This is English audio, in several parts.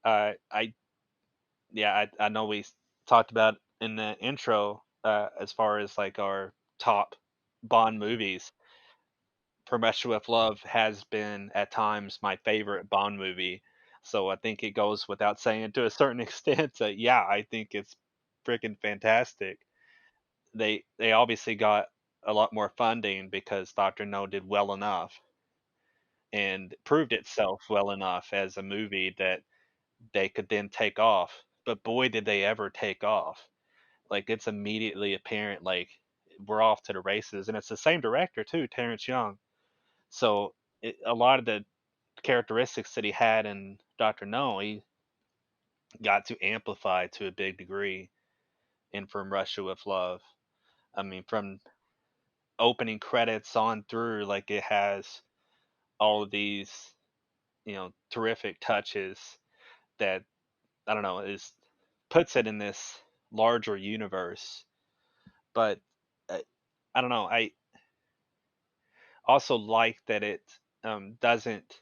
I yeah, I know we talked about in the intro, as far as like our top Bond movies. From Russia with Love has been at times my favorite Bond movie. So I think it goes without saying to a certain extent that yeah, I think it's freaking fantastic. They obviously got a lot more funding because Doctor No did well enough and proved itself well enough as a movie that they could then take off. But boy, did they ever take off. Like it's immediately apparent like we're off to the races, and it's the same director too, Terrence Young. So a lot of the characteristics that he had in Doctor No, he got to amplify to a big degree in From Russia with Love. I mean, from opening credits on through, like it has all of these, terrific touches that I don't know is puts it in this larger universe. But I, I don't know. I also like that it doesn't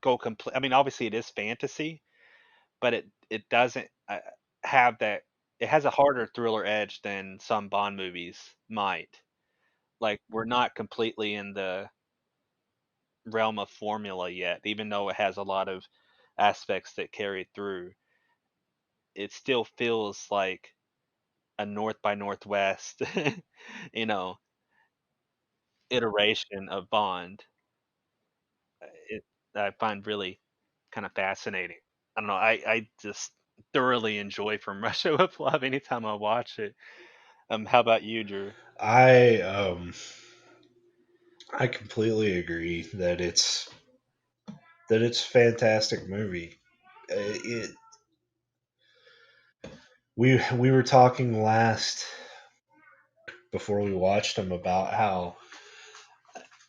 go complete. I mean, obviously it is fantasy, but it doesn't have that. It has a harder thriller edge than some Bond movies might. Like we're not completely in the realm of formula yet, even though it has a lot of aspects that carry through. It still feels like a North by Northwest, you know, iteration of Bond. It I find really kind of fascinating. I don't know. I just thoroughly enjoy From Russia with Love anytime I watch it. How about you, Drew? I I completely agree that it's a fantastic movie. It we were talking last before we watched them about how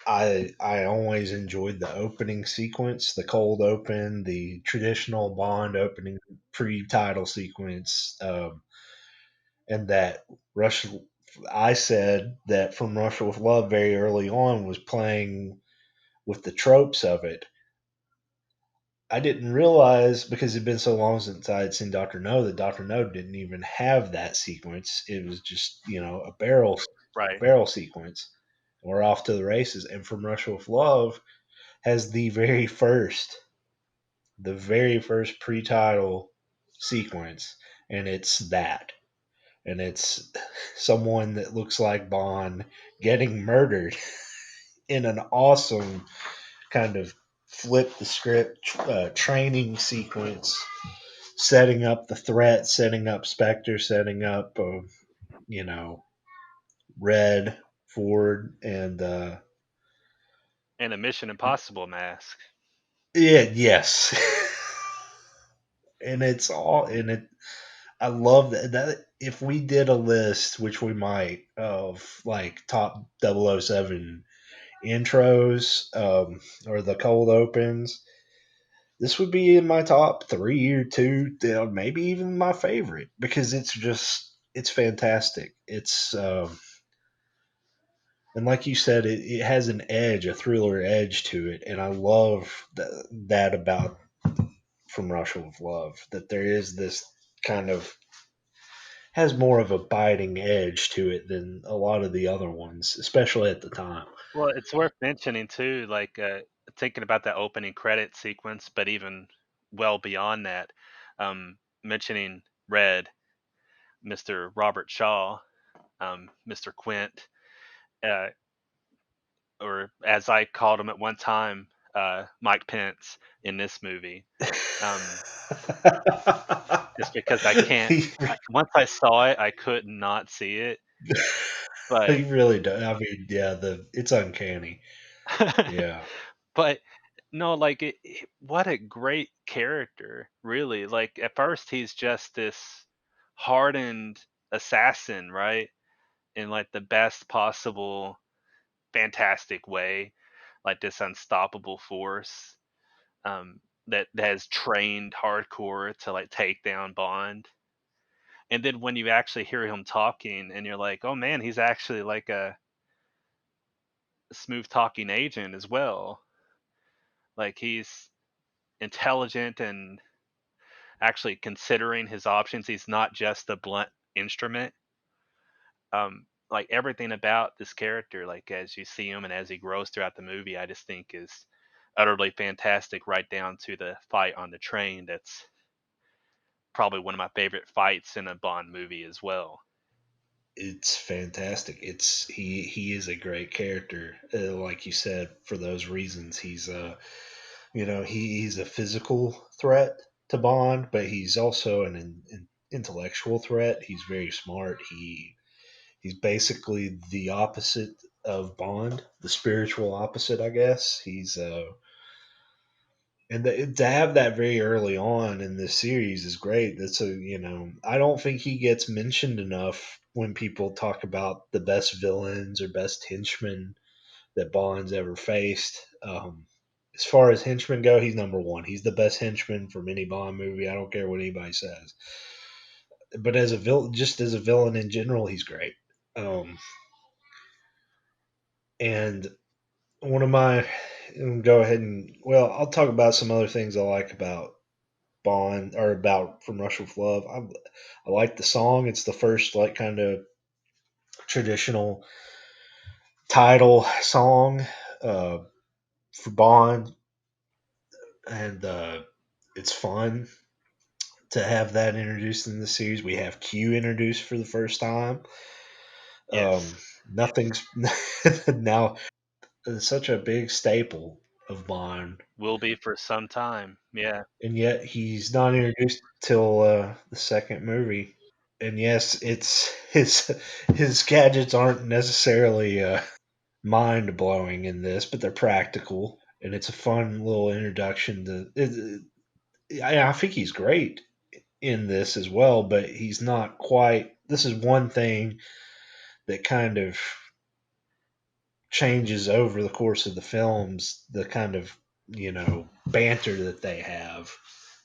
I always enjoyed the opening sequence, the cold open, the traditional Bond opening pre-title sequence, and that Rush. I said that From Russia with Love very early on was playing with the tropes of it. I didn't realize because it'd been so long since I had seen Doctor No that Doctor No didn't even have that sequence. It was just a Right. barrel sequence. We're off to the races, and From Russia with Love has the very first pre-title sequence, and it's that, and it's someone that looks like Bond getting murdered in an awesome kind of flip the script training sequence, setting up the threat, setting up Spectre, setting up you know Red Ford, and And a Mission Impossible mask. yeah, yes, and it's all in it. I love that if we did a list, which we might, of like top 007 intros, or the cold opens, this would be in my top three or two, maybe even my favorite, because it's fantastic. And like you said, it has an edge, a thriller edge to it, and I love that about From Russia with Love, that there is this kind of has more of a biting edge to it than a lot of the other ones, especially at the time. Well, it's worth mentioning too, like thinking about that opening credit sequence, but even well beyond that, mentioning Red, Mr. Robert Shaw, Mr. Quint, uh, or as I called him at one time, Mike Pence in this movie. Um, just because I can't. he, Once I saw it, I could not see it. But he really does. I mean, yeah, it's uncanny. Yeah. but no, like what a great character, really. Like at first he's just this hardened assassin, right? In like the best possible fantastic way, like this unstoppable force that has trained hardcore to like take down Bond. And then when you actually hear him talking and you're like, "Oh man, he's actually like a smooth talking agent as well." Like intelligent and actually considering his options. He's not just a blunt instrument. Like everything about this character, like as you see him and as he grows throughout the movie, I just think is utterly fantastic. Right down to the fight on the train. That's probably one of my favorite fights in a Bond movie as well. It's fantastic. He is a great character, like you said. For those reasons, he's a physical threat to Bond, but he's also an intellectual threat. He's very smart. He's basically the opposite of Bond, the spiritual opposite, I guess. To have that very early on in this series is great. I don't think he gets mentioned enough when people talk about the best villains or best henchmen that Bond's ever faced. As far as henchmen go, he's number one. He's the best henchman from any Bond movie. I don't care what anybody says. But as a villain, just as a villain in general, he's great. Um, and one of my go ahead and well, I'll talk about some other things I like about Bond or about From Russia with Love. I like the song. It's the first like kind of traditional title song uh, for Bond, and it's fun to have that introduced in the series. We have Q introduced for the first time. Yes, Nothing's now such a big staple of Bond, will be for some time. Yeah, and yet he's not introduced till the second movie. And yes, it's his gadgets aren't necessarily mind blowing in this, but they're practical, and it's a fun little introduction to. I think he's great in this as well, but he's not quite. This is one thing that kind of changes over the course of the films. The kind of banter that they have,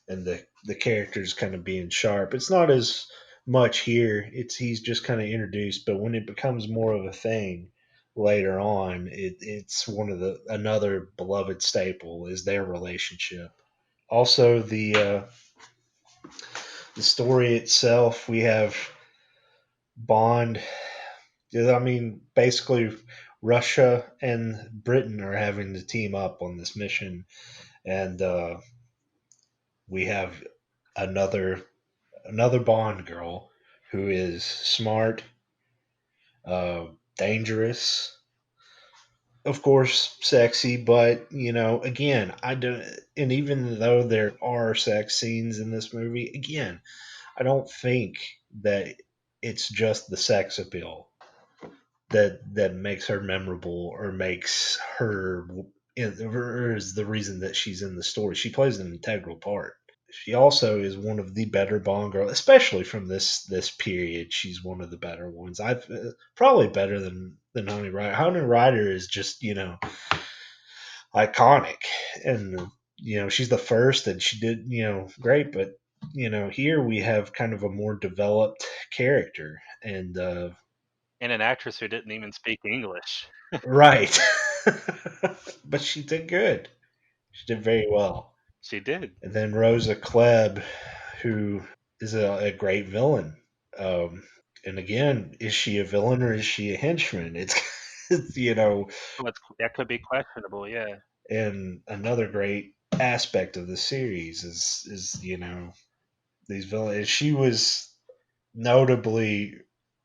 and the characters kind of being sharp. It's not as much here. He's just kind of introduced, but when it becomes more of a thing later on, it's one of the another beloved staple is their relationship. Also, the story itself, we have Bond. I mean, basically, Russia and Britain are having to team up on this mission, and we have another Bond girl who is smart, uh, dangerous, of course, sexy. But again, I don't. And even though there are sex scenes in this movie, again, I don't think that it's just the sex appeal that makes her memorable or makes her or is the reason that she's in the story. She plays an integral part. She also is one of the better Bond girls, especially from this period. She's one of the better ones. I've probably better than Honey Rider. Honey Rider is just iconic, and she's the first, and she did great. But here we have kind of a more developed character, and and an actress who didn't even speak English. right, but she did good. She did very well. She did. And then Rosa Klebb, who is a great villain. Um, and again, is she a villain or is she a henchman? It's That could be questionable. Yeah, and another great aspect of the series is these villains. She was notably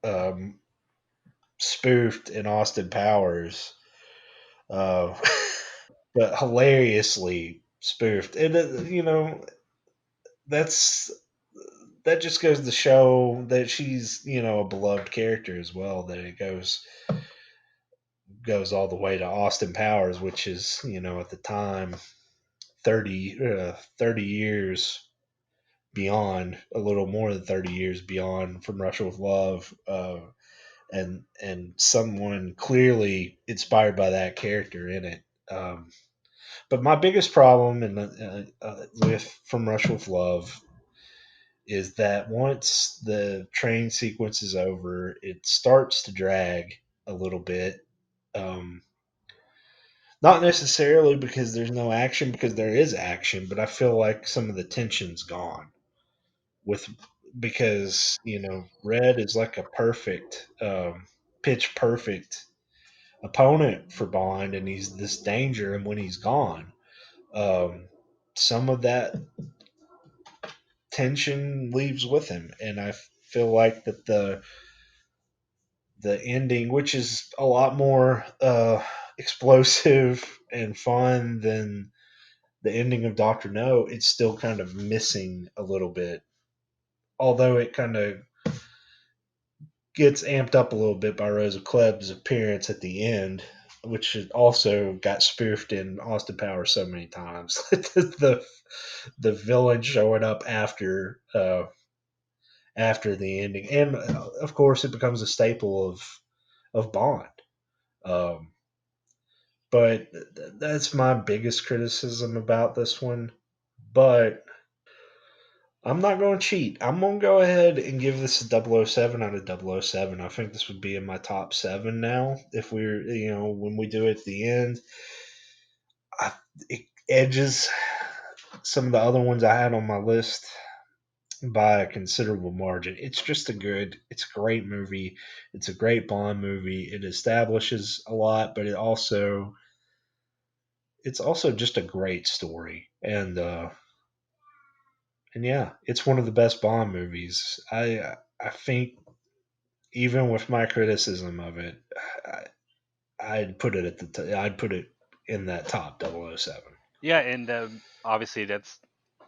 um, spoofed in Austin Powers, uh, but hilariously spoofed. And that's that just goes to show that she's a beloved character as well. That it goes all the way to Austin Powers, which is at the time 30 years beyond, a little more than 30 years beyond From Russia with Love, and someone clearly inspired by that character in it. But my biggest problem with From Russia with Love is that once the train sequence is over, it starts to drag a little bit. Um, Not necessarily because there's no action, because there is action, but I feel like some of the tension's gone with because Red is like a perfect, pitch perfect opponent for Bond, and he's this danger, and when he's gone, um, some of that tension leaves with him, and I feel like that the ending, which is a lot more explosive and fun than the ending of Doctor No, it's still kind of missing a little bit. Although it kind of gets amped up a little bit by Rosa Klebb's appearance at the end, which also got spoofed in Austin Powers so many times. The villain showing up after the ending, and of course it becomes a staple of Bond. Um, but that's my biggest criticism about this one. But I'm not going to cheat. I'm going to go ahead and give this a 007 out of 007. I think this would be in my top seven now. If we're, when we do it at the end, it edges some of the other ones I had on my list by a considerable margin. It's a great movie. It's a great Bond movie. It establishes a lot, but it's also just a great story. And yeah, it's one of the best Bond movies. I think even with my criticism of it, I'd put it in that top 007. Yeah, and obviously that's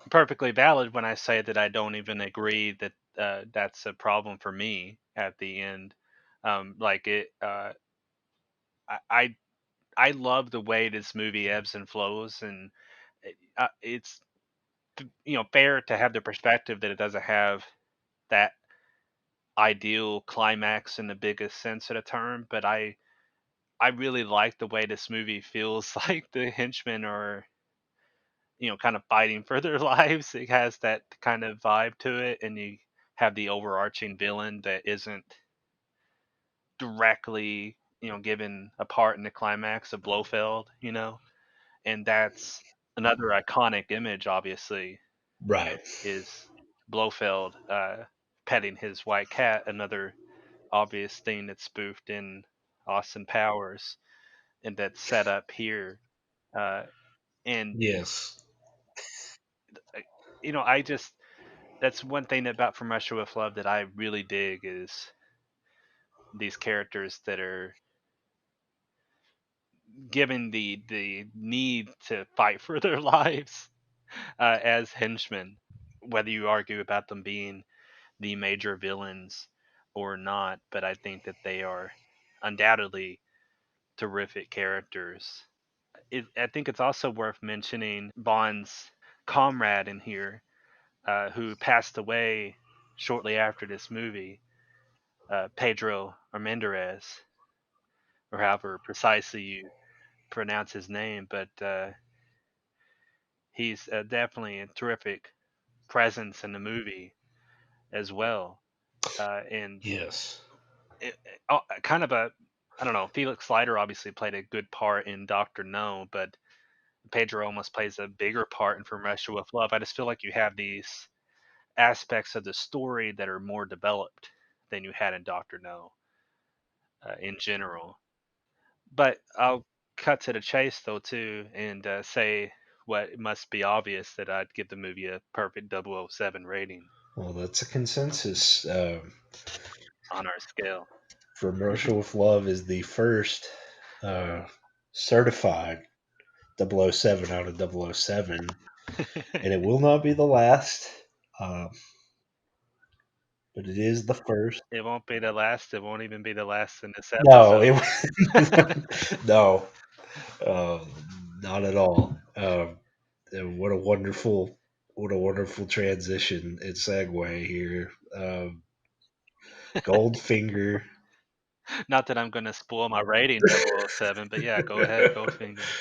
perfectly valid when I say that I don't even agree that that's a problem for me at the end. Like it, I I love the way this movie ebbs and flows, and it's fair to have the perspective that it doesn't have that ideal climax in the biggest sense of the term, but I really like the way this movie feels like the henchmen are kind of fighting for their lives. It has that kind of vibe to it, and you have the overarching villain that isn't directly given a part in the climax of Blofeld, and that's another iconic image, obviously, Right. is Blofeld petting his white cat, another obvious thing that's spoofed in Austin Powers and that's set up here. Uh, and Yes. uh, I just that's one thing about From Russia with Love that I really dig is these characters that are given the need to fight for their lives as henchmen, whether you argue about them being the major villains or not. But I think that they are undoubtedly terrific characters. I think it's also worth mentioning Bond's comrade in here, who passed away shortly after this movie, Pedro Armendariz, or however precisely you pronounce his name. But he's definitely a terrific presence in the movie as well. And Yes. kind of a, I don't know, Felix Leiter obviously played a good part in Doctor No, but Pedro almost plays a bigger part in From Russia with Love. I just feel like you have these aspects of the story that are more developed than you had in Doctor No in general. But I'll cut to the chase though too, and say what must be obvious that I'd give the movie a perfect 007 rating Well, that's a consensus. on our scale. From Russia with Love is the first uh, certified 007 out of 007, and it will not be the last, uh, but it is the first. It won't be the last. It won't even be the last in this No, episode. no, uh, not at all. And what a wonderful transition and segue here. Goldfinger. Not that I'm going to spoil my rating 007, but yeah, go ahead, Goldfinger.